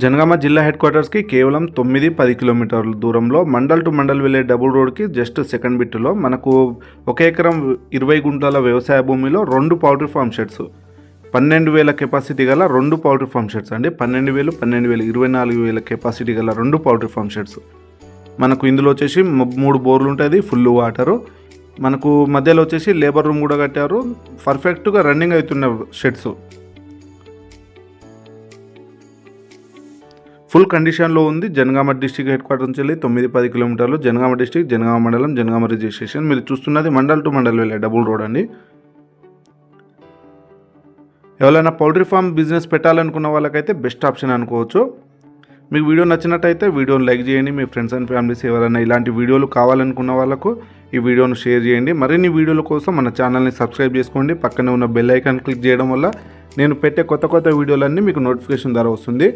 జనగామ జిల్లా హెడ్ క్వార్టర్స్కి కేవలం 9-10 కిలోమీటర్ల దూరంలో మండల్ టు మండల్ వెళ్ళే డబుల్ రోడ్కి జస్ట్ సెకండ్ బిట్లో మనకు 1 ఎకరం 20 గుంటల వ్యవసాయ భూమిలో 2 పౌల్ట్రీ ఫామ్ షెడ్స్ 12,000 కెపాసిటీ గల 2 పౌల్ట్రీ ఫామ్ షెడ్స్ అండి. 12,000 24,000 కెపాసిటీ గల 2 పౌల్ట్రీ ఫామ్ షెడ్స్. మనకు ఇందులో వచ్చేసి 3 బోర్లు ఉంటుంది, ఫుల్ వాటరు. మనకు మధ్యలో వచ్చేసి లేబర్ రూమ్ కూడా కట్టారు. పర్ఫెక్ట్గా రన్నింగ్ అవుతున్న షెడ్స్. ఫుల్ కండిషన్లో ఉంది. జనగామ డిస్టిక్ హెడ్ క్వార్టర్ నుంచి వెళ్ళి 9-10 కిలోమీటర్లు. జనగామ డిస్టిక్, జనగామ మండలం, జనగామ రిజిస్ట్రేషన్. మీరు చూస్తున్నది మండల్ టు మండల్ వెళ్ళే డబుల్ రోడ్ అండి. ఎవరైనా పౌల్ట్రీ ఫామ్ బిజినెస్ పెట్టాలనుకున్న వాళ్ళకైతే బెస్ట్ ఆప్షన్ అనుకోవచ్చు. మీకు వీడియో నచ్చినట్టయితే వీడియోని లైక్ చేయండి. మీ ఫ్రెండ్స్ అండ్ ఫ్యామిలీస్ ఎవరైనా ఇలాంటి వీడియోలు కావాలనుకున్న వాళ్ళకు ఈ వీడియోను షేర్ చేయండి. మరిన్ని వీడియోల కోసం మన ఛానల్ని సబ్స్క్రైబ్ చేసుకోండి. పక్కనే ఉన్న బెల్ ఐకాన్ క్లిక్ చేయడం వల్ల నేను పెట్టే కొత్త వీడియోలన్నీ మీకు నోటిఫికేషన్ ద్వారా వస్తుంది.